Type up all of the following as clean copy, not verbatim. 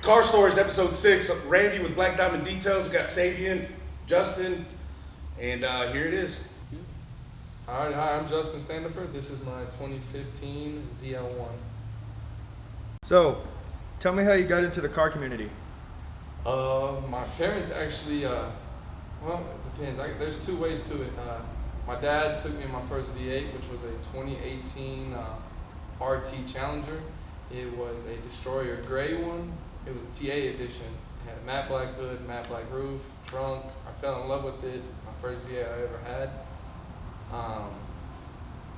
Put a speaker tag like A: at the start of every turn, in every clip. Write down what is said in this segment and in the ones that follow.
A: Car Stories, episode 6. Randy with Black Diamond Details. We got Sabian, Justin, and here it is.
B: All right, hi, I'm Justin Standiford. This is my 2015 ZL1.
C: So, tell me how you got into the car community.
B: My parents actually, well, it depends. There's two ways to it. My dad took me in my first V8, which was a 2018 RT Challenger. It was a Destroyer gray one. It was a TA edition. It had a matte black hood, matte black roof, trunk. I fell in love with it. My first V8 I ever had.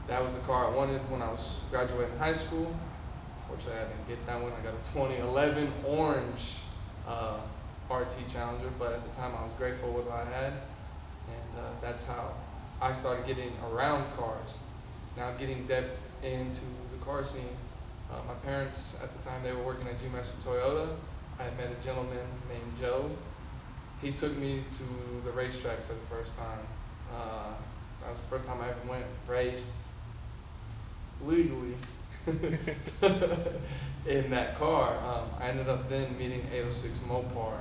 B: That was the car I wanted when I was graduating high school. Unfortunately, I didn't get that one. I got a 2011 orange RT Challenger, but at the time I was grateful with what I had, and that's how I started getting around cars. Now getting depth into the car scene. My parents at the time, they were working at G-Master Toyota. I had met a gentleman named Joe. He took me to the racetrack for the first time. That was the first time I ever went raced legally in that car. I ended up then meeting 806 Mopar,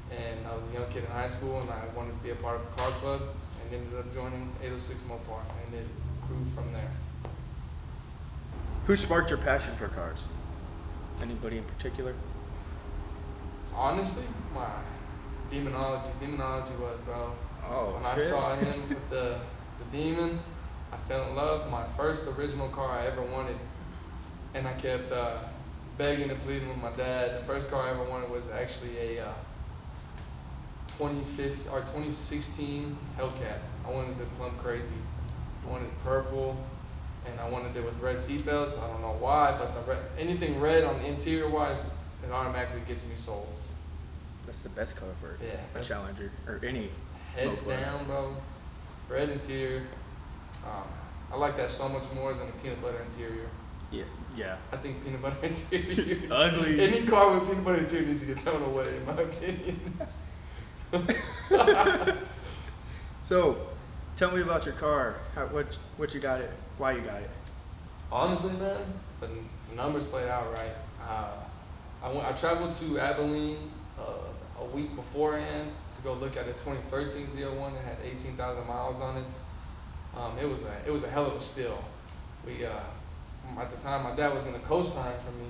B: and I was a young kid in high school, and I wanted to be a part of a car club, and ended up joining 806 Mopar, and it grew from there.
C: Who sparked your passion for cars? Anybody in particular?
B: Honestly, my demonology was, bro.
C: Oh,
B: when I saw him with the demon, I fell in love. My first original car I ever wanted, and I kept begging and pleading with my dad. The first car I ever wanted was actually a 2016 Hellcat. I wanted it plum crazy. I wanted it purple, and I wanted it with red seatbelts. I don't know why, but anything red on the interior wise, it automatically gets me sold.
C: That's the best color for a Challenger or any.
B: Heads down, bro. Red interior. I like that so much more than a peanut butter interior.
C: Yeah.
B: I think peanut butter interior.
C: Ugly.
B: Any car with peanut butter interior needs to get thrown away, in my opinion.
C: So, tell me about your car. What you got it? Why you got it?
B: Honestly, man, the numbers played out right. I traveled to Abilene a week beforehand to go look at a 2013 ZL1 that had 18,000 miles on it. It was a hell of a steal. At the time, my dad was going to co-sign for me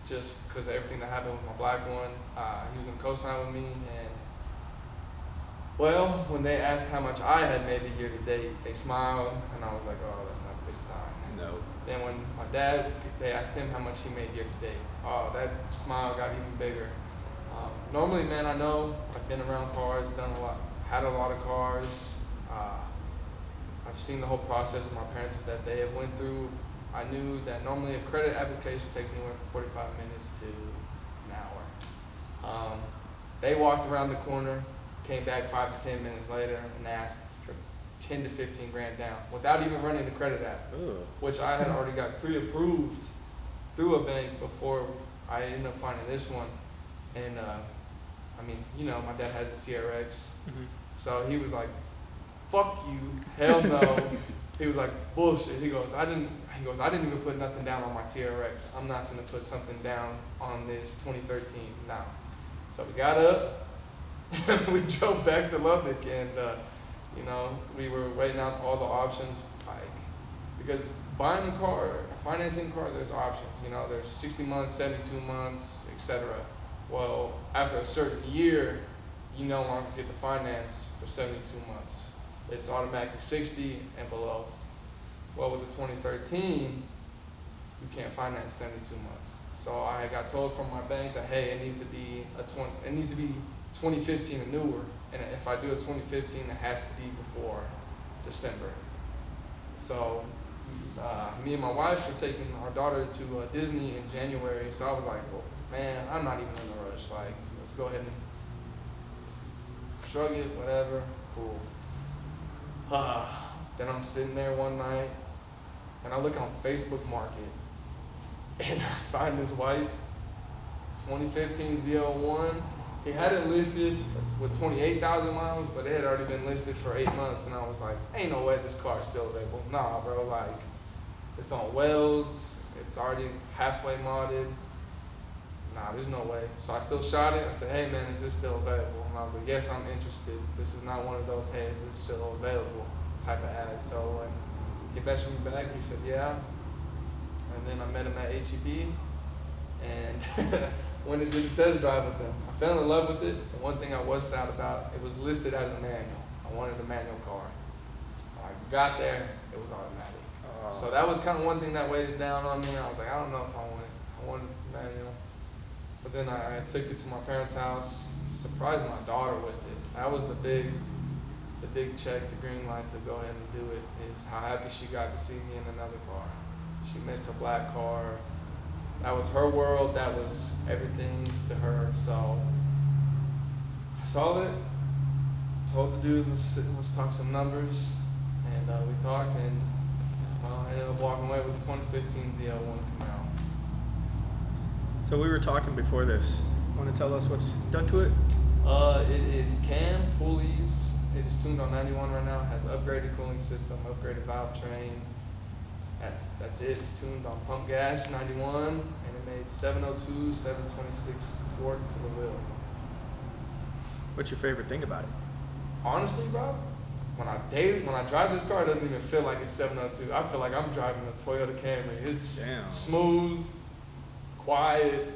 B: just because of everything that happened with my black one. He was going to co-sign with me, and well, when they asked how much I had made the year to date, they smiled, and I was like, oh, that's not a good sign.
C: No.
B: Then when my dad, they asked him how much he made year to date. Oh, that smile got even bigger. Normally, man, I know I've been around cars, done a lot, had a lot of cars. I've seen the whole process of my parents that they have went through. I knew that normally a credit application takes anywhere from 45 minutes to an hour. They walked around the corner, came back 5 to 10 minutes later, and asked for 10 to 15 grand down without even running the credit app, which I had already got pre-approved through a bank before I ended up finding this one. And I mean, you know, my dad has the TRX, so he was like, "Fuck you, hell no." He was like, "Bullshit." He goes, I didn't even put nothing down on my TRX. I'm not gonna put something down on this 2013 now." So we got up, and we drove back to Lubbock, and you know, we were weighing out all the options, because buying a car, financing a car, there's options. You know, there's 60 months, 72 months, etc. Well, after a certain year, you no longer get the finance for 72 months. It's automatically 60 and below. Well, with the 2013, you can't finance 72 months. So I got told from my bank that, hey, it needs to be 2015 or newer. And if I do a 2015, it has to be before December. So me and my wife were taking our daughter to Disney in January. So I was like, well, man, I'm not even in a rush. Like, let's go ahead and shrug it, whatever, cool. Then I'm sitting there one night, and I look on Facebook Market, and I find this white 2015 ZL1. He had it listed with 28,000 miles, but it had already been listed for 8 months, and I was like, ain't no way this car is still available. Nah, bro, like, it's on welds, it's already halfway modded. nah, there's no way. So I still shot it. I said, hey man, is this still available? And I was like, yes, I'm interested. This is not one of those, hey, is this still available type of ad. So when he messaged me back, he said, yeah. And then I met him at HEB and went and did the test drive with him. I fell in love with it. The one thing I was sad about, it was listed as a manual. I wanted a manual car. When I got there, it was automatic. So that was kind of one thing that weighed down on me. I was like, I don't know if I want it. I wanted manual. But then I took it to my parents' house, surprised my daughter with it. That was the big check, the green light to go ahead and do it, is how happy she got to see me in another car. She missed her black car. That was her world. That was everything to her. So I saw it, told the dude, let's talk some numbers. And we talked, and I ended up walking away with a 2015 ZL1 Camaro.
C: So we were talking before this. Want to tell us what's done to it?
B: It is cam, pulleys. It is tuned on 91 right now. It has upgraded cooling system, upgraded valve train. That's it. It's tuned on pump gas 91, and it made 702, 726 torque to the wheel.
C: What's your favorite thing about it?
B: Honestly, bro, when I drive this car, it doesn't even feel like it's 702. I feel like I'm driving a Toyota Camry. It's smooth, quiet,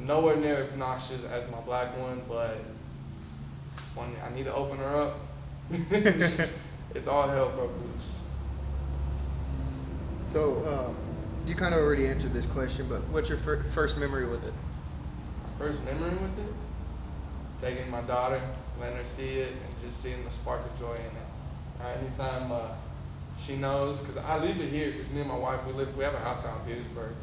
B: nowhere near obnoxious as my black one, but when I need to open her up, it's all hell broke loose.
C: So you kind of already answered this question, but what's your first memory with it?
B: My first memory with it? Taking my daughter, letting her see it, and just seeing the spark of joy in it. Anytime she knows, because I leave it here, because me and my wife, we have a house out in Petersburg.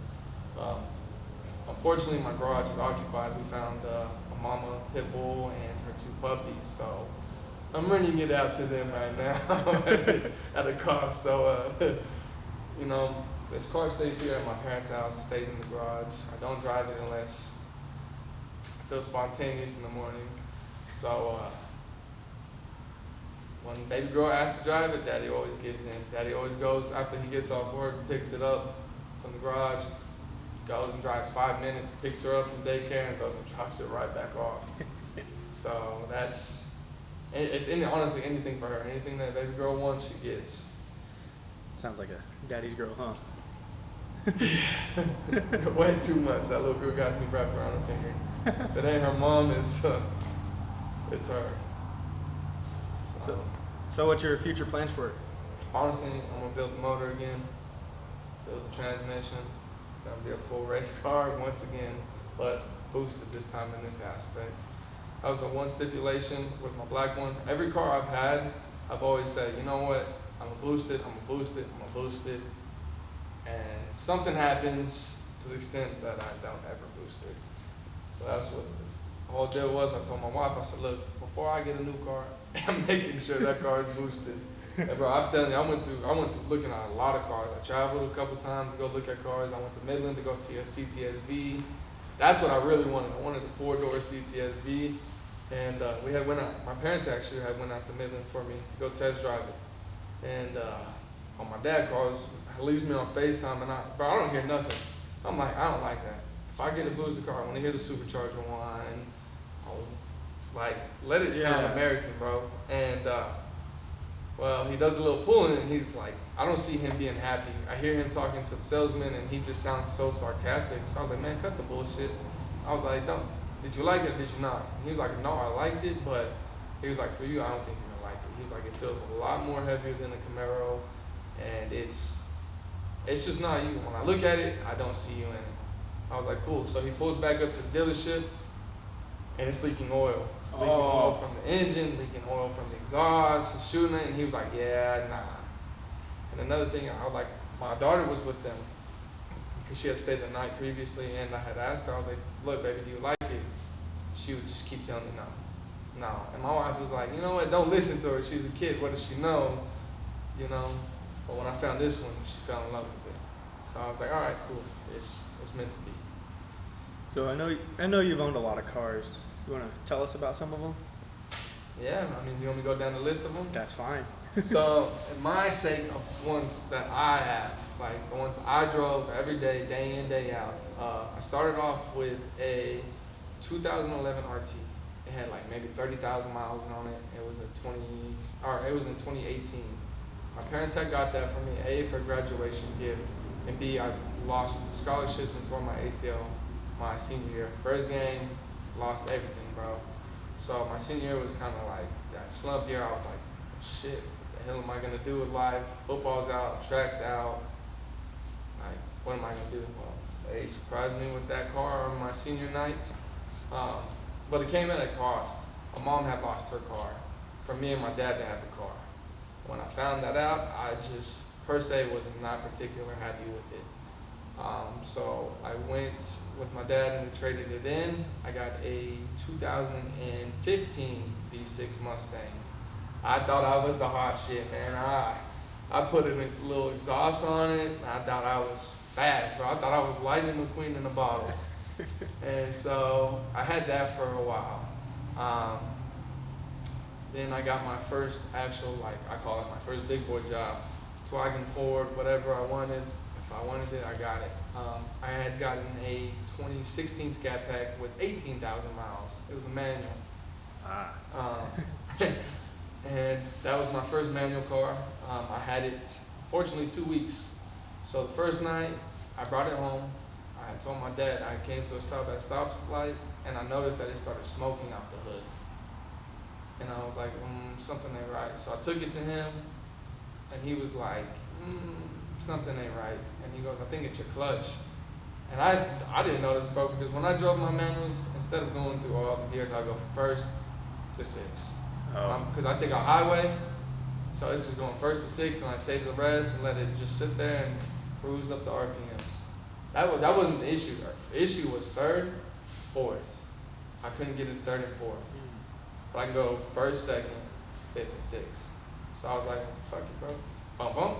B: Unfortunately, my garage is occupied. We found a mama pit bull and her 2 puppies, so I'm renting it out to them right now at a cost. So, you know, this car stays here at my parents' house. It stays in the garage. I don't drive it unless I feel spontaneous in the morning. So when baby girl asks to drive it, Daddy always gives in. Daddy always goes after he gets off work, picks it up from the garage, goes and drives 5 minutes, picks her up from daycare, and goes and drops it right back off. So honestly anything for her. Anything that baby girl wants, she gets.
C: Sounds like a daddy's girl, huh?
B: Way too much. That little girl got me wrapped around her finger. If it ain't her mom, it's her.
C: So what's your future plans for it?
B: Honestly, I'm gonna build the motor again, build the transmission. Gonna be a full race car once again, but boosted this time in this aspect. That was the one stipulation with my black one. Every car I've had, I've always said, you know what? I'm gonna boost it, I'm gonna boost it, I'm gonna boost it. And something happens to the extent that I don't ever boost it. So that's what this whole deal was. I told my wife, I said, look, before I get a new car, I'm making sure that car is boosted. And bro, I'm telling you, I went through looking at a lot of cars. I traveled a couple times to go look at cars. I went to Midland to go see a CTS-V. That's what I really wanted. I wanted a 4-door CTS-V. And my parents actually had went out to Midland for me to go test drive it. And on my dad's car, it leaves me on FaceTime, and I don't hear nothing. I'm like, I don't like that. If I get a boosted car, I want to hear the supercharger whine. Like, let it sound American, bro. And well, he does a little pulling, and he's like, I don't see him being happy. I hear him talking to the salesman, and he just sounds so sarcastic. So I was like, man, cut the bullshit. I was like, no, did you like it or did you not? And he was like, no, I liked it, but he was like, for you, I don't think you're gonna like it. He was like, it feels a lot more heavier than a Camaro, and it's just not you. When I look at it, I don't see you in it. I was like, cool. So he pulls back up to the dealership, and it's leaking oil. Leaking oil from the engine, leaking oil from the exhaust, and shooting it, and he was like, yeah, nah. And another thing, my daughter was with them, because she had stayed the night previously, and I had asked her, I was like, look, baby, do you like it? She would just keep telling me no. And my wife was like, you know what, don't listen to her, she's a kid, what does she know? You know? But when I found this one, she fell in love with it. So I was like, all right, cool, it's meant to be.
C: So I know you've owned a lot of cars. You want to tell us about some of them?
B: Yeah, I mean, you want me to go down the list of them?
C: That's fine.
B: So, in my sake of ones that I have, like the ones I drove every day in, day out, I started off with a 2011 RT. It had like maybe 30,000 miles on it. It was it was in 2018. My parents had got that for me, A, for a graduation gift, and B, I lost scholarships and tore my ACL my senior year. First game, lost everything, bro. So my senior year was kind of like that slump year. I was like, shit, what the hell am I gonna do with life? Football's out, track's out. Like, what am I gonna do? Well, they surprised me with that car on my senior nights. But it came at a cost. My mom had lost her car for me and my dad to have the car. When I found that out, I just, per se, was not particularly happy with it. So I went with my dad and we traded it in. I got a 2015 V6 Mustang. I thought I was the hot shit, man. I put a little exhaust on it. And I thought I was fast, bro. I thought I was Lightning McQueen in a bottle. And so I had that for a while. Then I got my first actual, like I call it my first big boy job. So I can afford whatever I wanted. If I wanted it, I got it. I had gotten a 2016 Scat Pack with 18,000 miles. It was a manual. And that was my first manual car. I had it, fortunately, 2 weeks. So the first night, I brought it home. I had told my dad I came to a stop at a stoplight, and I noticed that it started smoking out the hood. And I was like, something ain't right. So I took it to him, and he was like, something ain't right. And he goes, I think it's your clutch. And I didn't notice, bro, because when I drove my manuals, instead of going through all the gears, I go from first to six. Because I take a highway, so it's just going first to six, and I save the rest and let it just sit there and cruise up the RPMs. That wasn't the issue. The issue was third, fourth. I couldn't get it third and fourth. But I can go first, second, fifth, and sixth. So I was like, fuck it, bro. Bump, bump.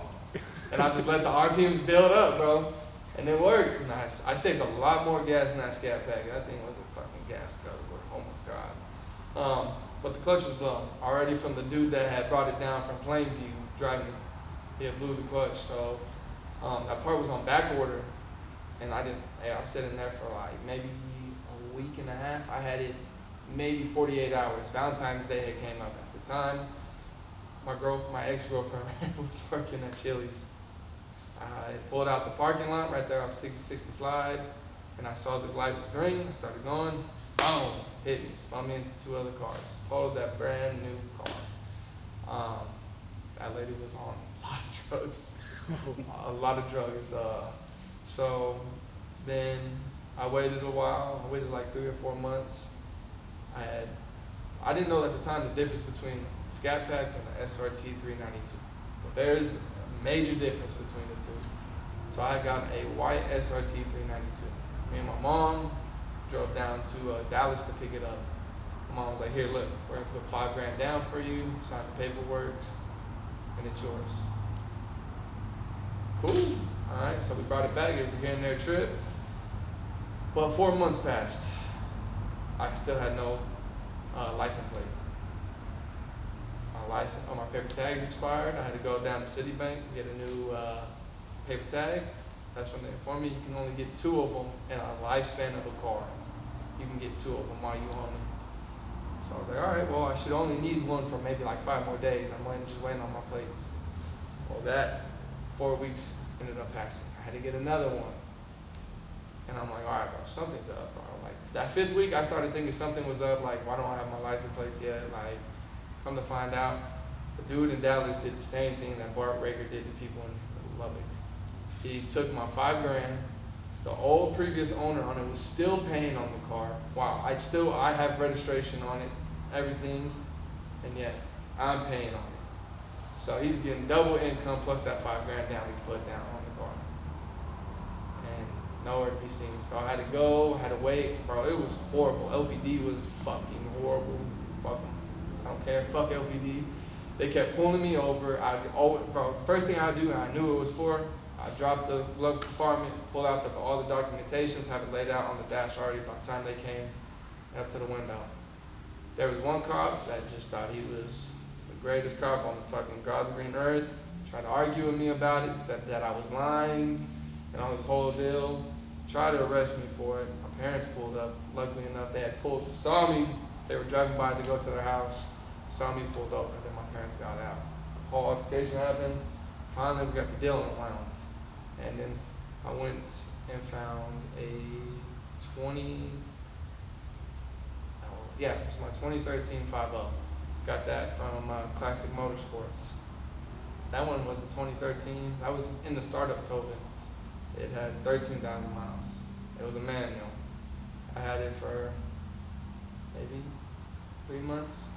B: And I just let the RPMs build up, bro. And it worked. And I saved a lot more gas in that Scat Pack. That thing was a fucking gas guzzler. Oh my God. But the clutch was blown. Already from the dude that had brought it down from Plainview driving it. He had blew the clutch. So that part was on back order. And I was sitting there for like maybe a week and a half. I had it maybe 48 hours. Valentine's Day had came up at the time. My ex-girlfriend was working at Chili's. I pulled out the parking lot right there off 6060 Slide, and I saw the light was green. I started going, boom, hit me, spun me into two other cars. Totaled that brand new car. That lady was on a lot of drugs. A lot of drugs. So then I waited a while. I waited like 3 or 4 months. I didn't know at the time the difference between the Scat Pack and the SRT 392. But there's a major difference between the two. So I got a white SRT 392. Me and my mom drove down to Dallas to pick it up. My mom was like, here, look, we're gonna put $5,000 down for you, sign the paperwork, and it's yours. Cool. All right, so we brought it back. It was a getting there trip. Well, 4 months passed. I still had no license plate. My paper tags expired. I had to go down to Citibank and get a new paper tag. That's when they informed me you can only get 2 of them in a lifespan of a car. You can get 2 of them while you own it. So I was like, all right, well, I should only need one for maybe like 5 more days. I'm just waiting on my plates. Well, that 4 weeks ended up passing. I had to get another one. And I'm like, all right, bro, something's up, bro. Like, that 5th week, I started thinking something was up. Like, why don't I have my license plates yet? Like, come to find out, the dude in Dallas did the same thing that Bart Rager did to people in Lubbock. He took my $5,000. The old previous owner on it was still paying on the car. Wow, I have registration on it, everything, and yet I'm paying on it. So he's getting double income plus that $5,000 down he put down on the car. And nowhere to be seen. So I had to go, had to wait. Bro, it was horrible. LPD was fucking horrible. Fuck them. I don't care. Fuck LPD. They kept pulling me over. First thing I do, and I knew it was for, I dropped the glove compartment, pull out all the documentations, have it laid out on the dash already by the time they came up to the window. There was one cop that just thought he was the greatest cop on the fucking God's green earth. Tried to argue with me about it, said that I was lying, and all this whole deal. Tried to arrest me for it. My parents pulled up. Luckily enough, they had saw me. They were driving by to go to their house. Saw me pulled over. Then my parents got out. Whole altercation happened. Finally, we got the deal unwound. And then I went and found a it was my 2013 5.0. Got that from Classic Motorsports. That one was a 2013. That was in the start of COVID. It had 13,000 miles. It was a manual. I had it for maybe 3 months.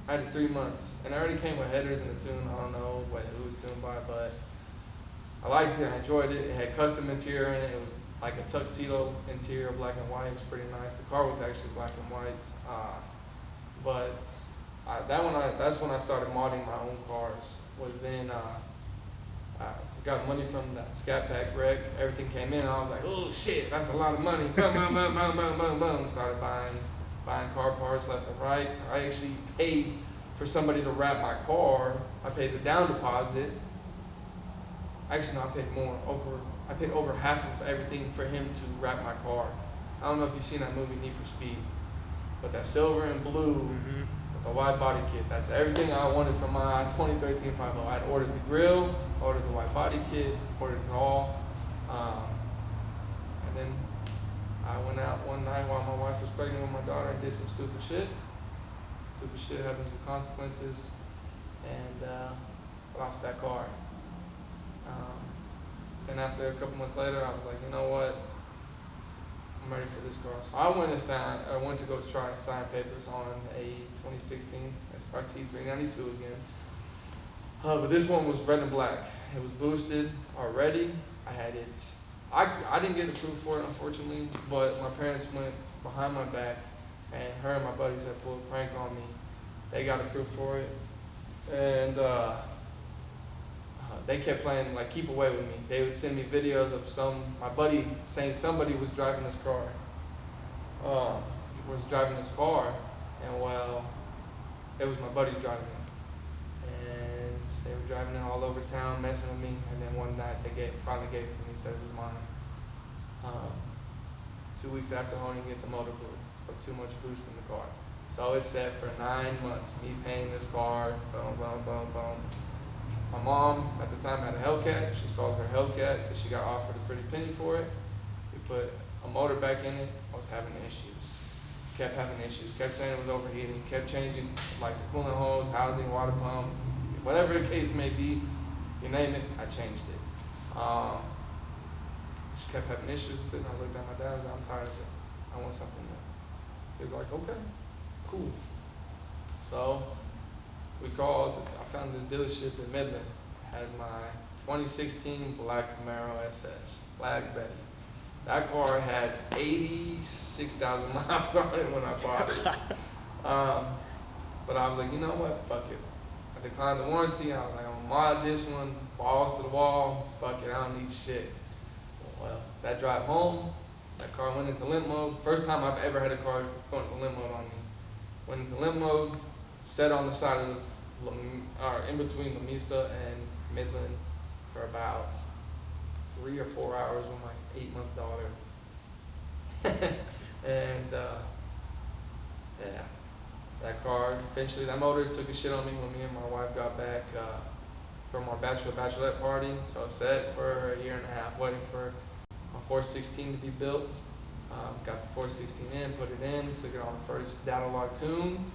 B: I had it 3 months, and it already came with headers and a tune. I don't know what it was tuned by, but I liked it. I enjoyed it. It had custom interior in it. It was like a tuxedo interior, black and white. It was pretty nice. The car was actually black and white, that's when I started modding my own cars. Was then I got money from that Scat Pack wreck. Everything came in, and I was like, oh shit, that's a lot of money. Boom, boom, boom, boom, boom, boom, boom. Started buying car parts left and right. So I actually paid for somebody to wrap my car. I paid the down deposit. Actually, no, I paid more. I paid over half of everything for him to wrap my car. I don't know if you've seen that movie Need for Speed, but that silver and blue with the wide body kit, that's everything I wanted from my 2013 5.0. I'd ordered the grill, ordered the wide body kit, ordered it all. And then I went out one night while my wife was pregnant with my daughter and did some stupid shit. Stupid shit having some consequences, and lost that car. Then after a couple months later, I was like, you know what? I'm ready for this car. So I went to go try and sign papers on a 2016 SRT 392 again. But this one was red and black. It was boosted already. I had it. I didn't get approved for it, unfortunately, but my parents went behind my back, and her and my buddies had pulled a prank on me. They got approved for it, and they kept playing like keep away with me. They would send me videos of my buddy saying somebody was driving this car. And well, it was my buddies driving it. And they were driving it all over town, messing with me. And then one night they finally gave it to me, said it was mine. 2 weeks after owning it, the motor blew for too much boost in the car. So it sat for 9 months, me paying this car, boom, boom, boom, boom. My mom at the time had a Hellcat. She sold her Hellcat because she got offered a pretty penny for it. We put a motor back in it. I was having issues. Kept having issues. Kept saying it was overheating. Kept changing like the coolant hose, housing, water pump, whatever the case may be. You name it, I changed it. She kept having issues with it, and I looked at my dad and said, I'm tired of it. I want something new. He was like, okay, cool. So we called, I found this dealership in Midland. Had my 2016 black Camaro SS, Black Betty. That car had 86,000 miles on it when I bought it. But I was like, you know what, fuck it. I declined the warranty. I was like, I'm gonna mod this one, balls to the wall, fuck it, I don't need shit. Well, that drive home, that car went into limp mode. First time I've ever had a car going into limp mode on me. Went into limp mode, sat on the side of in between Lamesa and Midland for about 3 or 4 hours with my 8-month daughter. And yeah, that car, eventually that motor took a shit on me when me and my wife got back from our bachelorette party. So I sat for a year and a half waiting for a 416 to be built. Got the 416 in, put it in, took it on the first data log tune,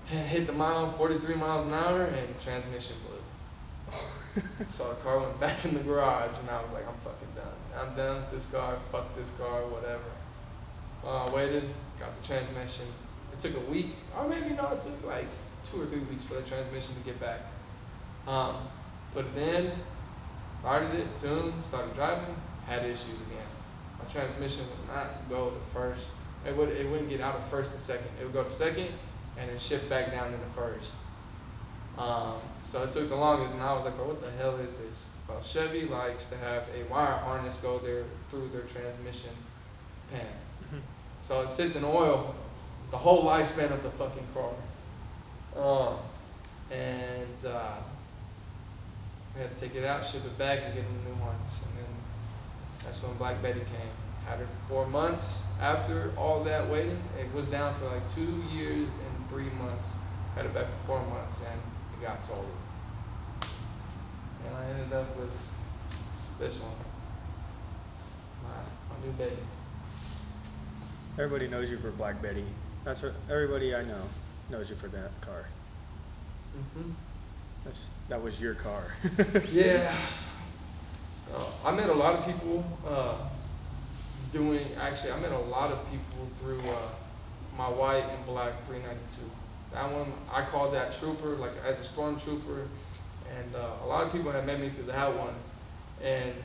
B: and hit the mile, 43 miles an hour, and the transmission blew. So the car went back in the garage, and I was like, I'm fucking done. I'm done with this car, fuck this car, whatever. Waited, got the transmission. It took a week, or maybe no, it took like 2 or 3 weeks for the transmission to get back. Put it in, started it, tuned, started driving, had issues again. My transmission would not go to first. It wouldn't get out of first and second. It would go to second and then shift back down into first. So it took the longest, and I was like, bro, what the hell is this? Well, Chevy likes to have a wire harness go there through their transmission pan. Mm-hmm. So it sits in oil the whole lifespan of the fucking car. and we had to take it out, ship it back, and get them new ones. And then that's when Black Betty came. Had her for 4 months. After all that waiting, it was down for like 2 years and 3 months. Had it back for 4 months, and it got totaled. And I ended up with this one, my new baby.
C: Everybody knows you for Black Betty. That's what everybody I know knows you for that car.
B: Mm-hmm.
C: That was your car.
B: Yeah. I met a lot of people I met a lot of people through my white and black 392. That one, I called that trooper, like as a stormtrooper, and a lot of people had met me through that one. And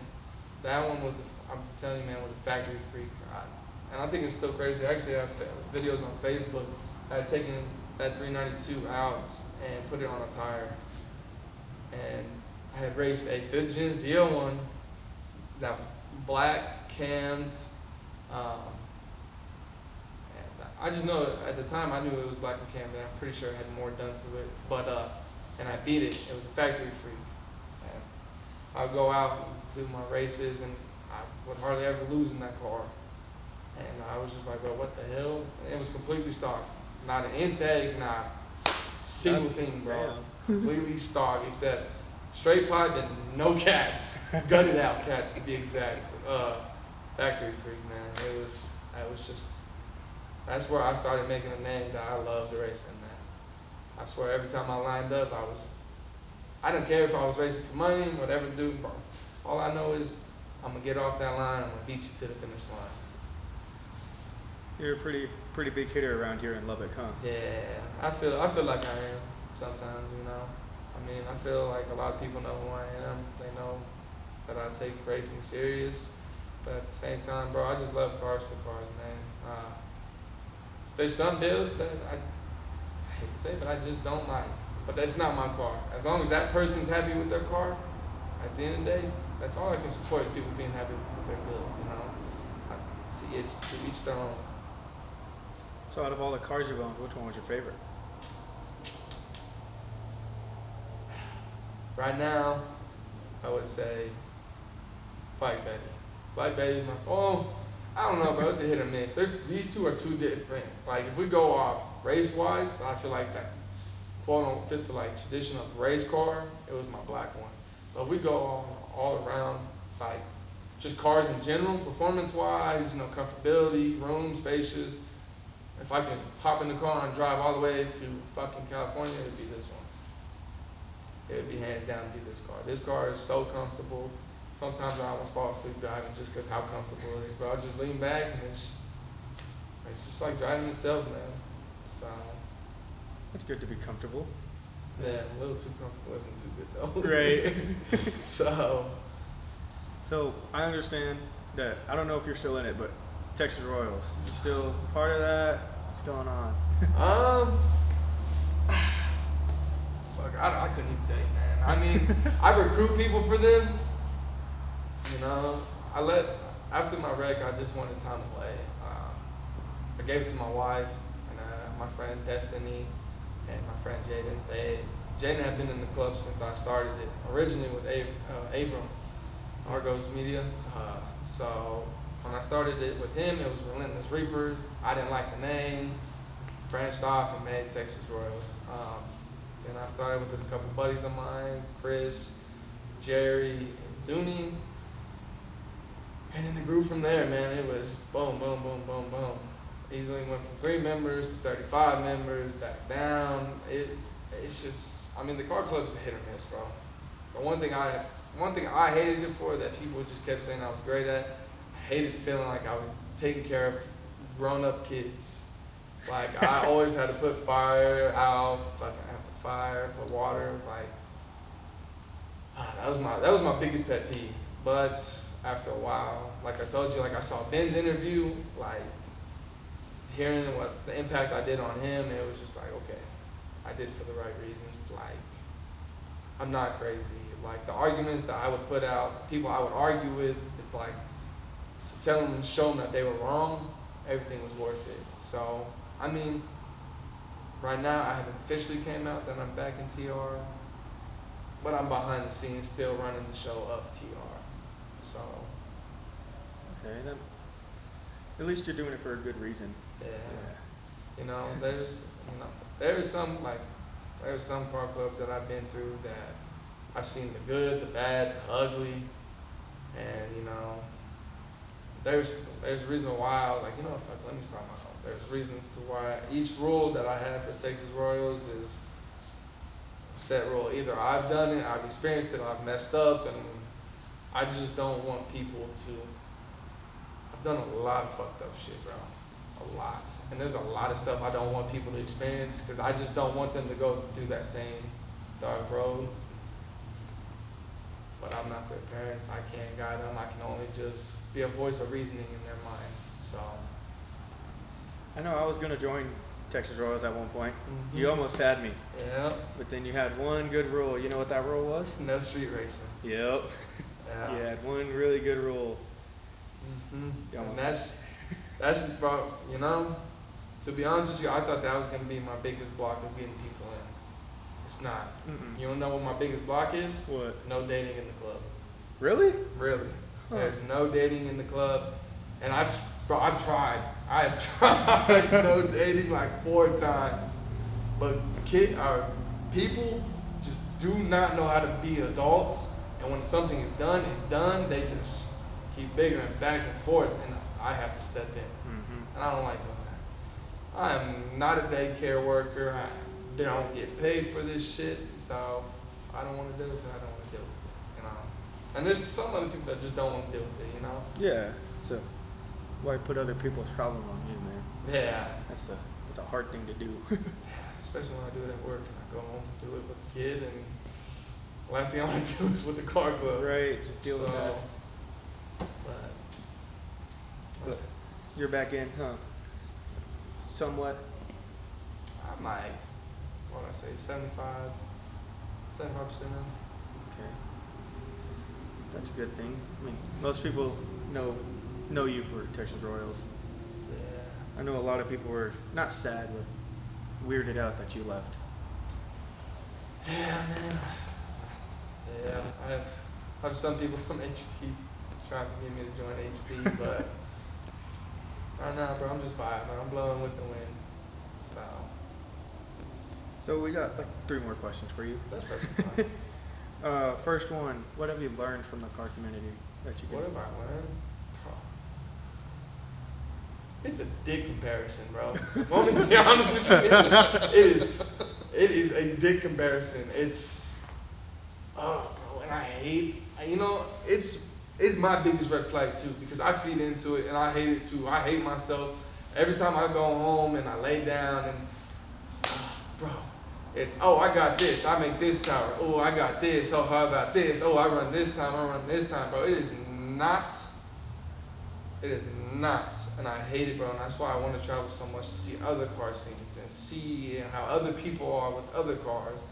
B: that one was, I'm telling you, man, was a factory freak. And I think it's still crazy. Actually, I have videos on Facebook. I had taken that 392 out and put it on a tire. And I had raced a 5th Gen ZL1, that black cammed. And I just know at the time I knew it was black and cammed, and I'm pretty sure it had more done to it. But and I beat it. It was a factory freak. And I'd go out and do my races, and I would hardly ever lose in that car. And I was just like, well, what the hell? And it was completely stock. Not an intake, not single thing, bro. Completely stock, except straight pipe and no cats. Gutted out cats, to be exact. Factory freak, man. It was just, that's where I started making a name that I loved racing, man. I swear every time I lined up, I didn't care if I was racing for money, whatever, dude, bro. All I know is I'm gonna get off that line, I'm gonna beat you to the finish line.
C: You're a pretty big hitter around here in Lubbock, huh?
B: Yeah, I feel like I am sometimes, you know. I mean, I feel like a lot of people know who I am. They know that I take racing serious. But at the same time, bro, I just love cars for cars, man. There's some builds that I hate to say, but I just don't like. But that's not my car. As long as that person's happy with their car, at the end of the day, that's all I can support, is people being happy with their builds, you know. To each their own.
C: So out of all the cars you've owned, which one was your favorite?
B: Right now, I would say Black Betty. Black Betty's my phone. I don't know, bro. It's a hit or miss. These two are too different. Like, if we go off race-wise, I feel like that quote don't fit the like tradition of race car. It was my black one. But if we go all around, like just cars in general, performance-wise, you know, comfortability, room, spacious. If I can hop in the car and drive all the way to fucking California, it'd be this one. It would be hands down to be this car. This car is so comfortable. Sometimes I almost fall asleep driving just because how comfortable it is. But I'll just lean back and it's just like driving itself, man. So
C: It's good to be comfortable.
B: yeah, a little too comfortable isn't too good though.
C: Right.
B: So
C: I understand that, I don't know if you're still in it, but Texas Royals, you still part of that? What's going on?
B: fuck, I couldn't even tell you, man. I mean, I recruit people for them. You know, after my wreck, I just wanted time away. I gave it to my wife and my friend Destiny and my friend Jaden. Jaden had been in the club since I started it, originally with Abram, Argos Media. So when I started it with him, it was Relentless Reapers. I didn't like the name, branched off and made Texas Royals. Then I started with a couple buddies of mine, Chris, Jerry, and Zuni. And then it grew from there, man. It was boom, boom, boom, boom, boom. Easily went from 3 members to 35 members, back down. It's just, I mean, the car club's a hit or miss, bro. The one thing I hated it for that people just kept saying I was great at, I hated feeling like I was taking care of grown-up kids. Like, I always had to put fire out, fucking have to fire, put water, like, that was my biggest pet peeve. But after a while, like I told you, like I saw Ben's interview, like hearing what the impact I did on him, it was just like, okay, I did it for the right reasons. Like, I'm not crazy. Like, the arguments that I would put out, the people I would argue with, it's like, to tell them and show them that they were wrong, everything was worth it. So, I mean, right now I haven't officially came out that I'm back in TR, but I'm behind the scenes still running the show of TR. So
C: Okay, then at least you're doing it for a good reason.
B: yeah, there's some car clubs that I've been through that I've seen the good, the bad, the ugly, and there's a reason why I was like, fuck, let me start my own. There's reasons to why each rule that I have for Texas Royals is a set rule. Either I've done it, I've experienced it, I've messed up, and I just don't want people to. I've done a lot of fucked up shit, bro. A lot. And there's a lot of stuff I don't want people to experience because I just don't want them to go through that same dark road. But I'm not their parents. I can't guide them. I can only just be a voice of reasoning in their mind. So.
C: I know I was gonna join Texas Royals at one point.
B: Mm-hmm.
C: You almost had me.
B: Yeah.
C: But then you had one good rule. You know what that rule was?
B: No street racing.
C: Yep.
B: Yeah.
C: You had one really good rule.
B: Mm-hmm.
C: You
B: And
C: almost-
B: that's bro. To be honest with you, I thought that was gonna be my biggest block of getting people in. It's not.
C: Mm-mm.
B: You don't know what my biggest block is?
C: What?
B: No dating in the club.
C: Really?
B: Really.
C: Huh.
B: There's no dating in the club. And I've tried. I have tried no dating like 4 times. But people just do not know how to be adults. And when something is done, it's done. They just keep bigger and back and forth. And I have to step in.
C: Mm-hmm.
B: And I don't like doing that. I am not a daycare worker. I don't get paid for this shit. So I don't want to deal with it. I don't want to deal with it. And there's some other people that just don't want to deal with it,
C: Yeah. So why put other people's problem on you, man?
B: Yeah.
C: That's a hard thing to do.
B: Especially when I do it at work and I go home to do it with the kid, and the last thing I want to do is with the car club.
C: Right. Just deal with that.
B: But
C: You're back in, huh? Somewhat.
B: I'm like, what did I say, 75% in.
C: Okay. That's a good thing. I mean, most people know you for Texas Royals.
B: Yeah.
C: I know a lot of people were not sad, but weirded out that you left.
B: Yeah, man. Yeah, I have some people from HT trying to get me to join HT, but right now, bro, I'm just vibing. I'm blowing with the wind.
C: So we got like 3 more questions for you.
B: That's perfectly fine.
C: First one, what have you learned from the car community that you
B: What
C: can?
B: have I learned? Bro. It's a dick comparison, bro. Want me to be honest with you? It is a dick comparison. It's, bro, and I hate, it's my biggest red flag too, because I feed into it and I hate it too. I hate myself. Every time I go home and I lay down and, bro, it's, I got this, I make this power. Oh, I got this. Oh, how about this? Oh, I run this time, bro. It is not, and I hate it, bro, and that's why I want to travel so much, to see other car scenes and see how other people are with other cars.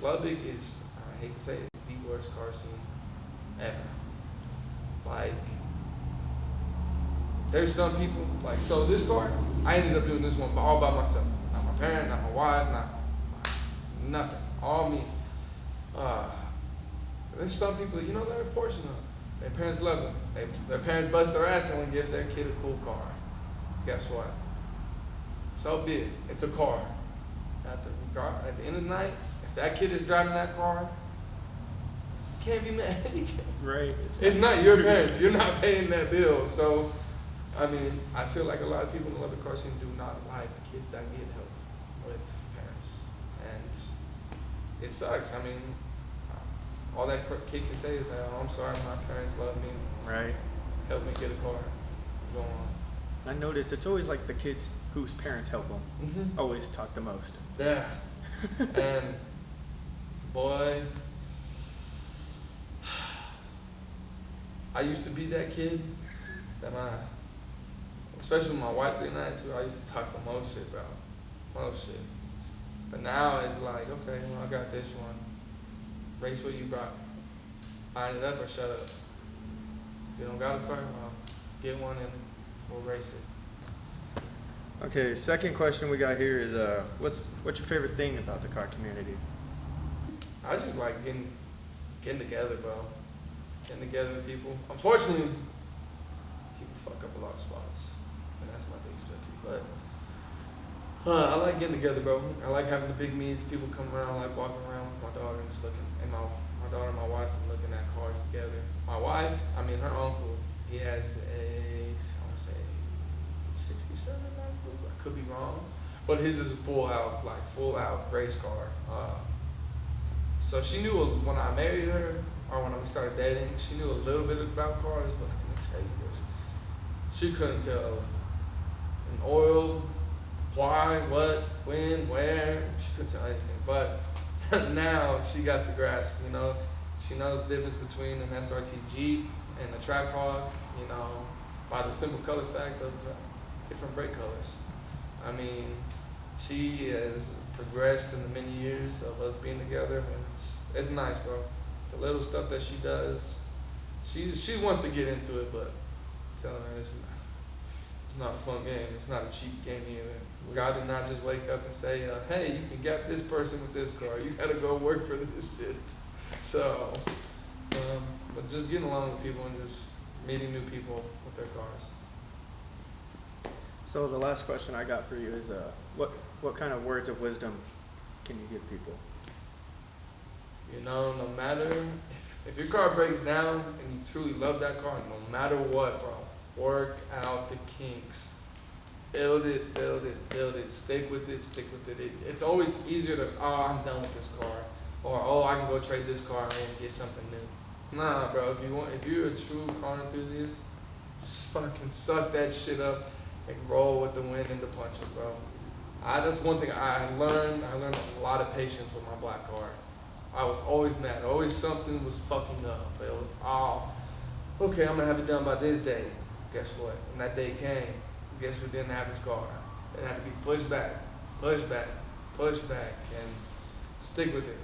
B: Lubbock is, I hate to say it, it's the worst car scene ever. Like, there's some people, like, so this car, I ended up doing this one all by myself. Not my parent, not my wife, nothing. All me. There's some people, they're fortunate. Their parents love them. Their parents bust their ass and want to give their kid a cool car. Guess what? So be it. It's a car. At the end of the night, if that kid is driving that car, you can't be mad.
C: Right.
B: It's not your parents. You're not paying that bill. So, I feel like a lot of people in the other car scene do not like kids that need help with parents. And it sucks. All that kid can say is, I'm sorry, my parents love me.
C: Right.
B: Help me get a car. Go on.
C: I noticed it's always like the kids whose parents help them
B: Mm-hmm.
C: always talk the most.
B: Yeah. And, boy, I used to be that kid especially with my white 392, I used to talk the most shit, bro. Most shit. But now it's like, okay, well, I got this one. Race what you brought. Line it up or shut up. If you don't got a car, well, get one and we'll race it.
C: Okay, second question we got here is what's your favorite thing about the car community?
B: I just like getting together, bro. Getting together with people. Unfortunately, people fuck up a lot of spots, and that's my biggest pet peeve. But I like getting together, bro. I like having the big meets. People come around, I like walking around with my daughter and just looking, and my daughter and my wife and looking at cars together. My wife, her uncle, he has I want to say 67 Malibu. I could be wrong, but his is a full out race car. So she knew when I married her, or when we started dating, she knew a little bit about cars, but let me tell you this, she couldn't tell an oil, why, what, when, where, she couldn't tell anything. But now she got the grasp, she knows the difference between an SRT Jeep and a Trackhawk, by the simple color fact of different brake colors. She has progressed in the many years of us being together, and it's nice, bro. The little stuff that she does, she wants to get into it, but I'm telling her it's not a fun game. It's not a cheap game either. God did not just wake up and say, hey, you can get this person with this car. You got to go work for this shit. So, but just getting along with people and just meeting new people with their cars.
C: So the last question I got for you is what kind of words of wisdom can you give people?
B: No matter if your car breaks down and you truly love that car, no matter what, bro, work out the kinks. Build it, stick with it. It's always easier to, I'm done with this car. Or, I can go trade this car and get something new. Nah, bro, if you're a true car enthusiast, just fucking suck that shit up and roll with the wind and the punches, bro. That's one thing I learned a lot of patience with my black car. I was always mad. Always something was fucking up. It was, okay, I'm gonna have it done by this day. Guess what? When that day came, guess who didn't have his car? It had to be pushed back, and stick with it.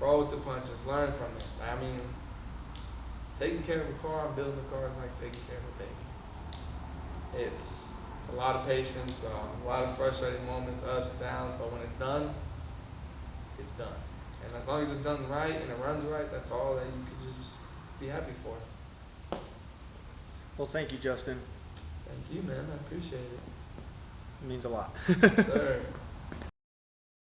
B: Roll with the punches, learn from it. Taking care of a car and building a car is like taking care of a baby. It's a lot of patience, a lot of frustrating moments, ups and downs, but when it's done, it's done. And as long as it's done right and it runs right, that's all that you can just be happy for.
C: Well, thank you, Justin.
B: Thank you, man. I appreciate it.
C: It means a lot.
B: Yes, sir.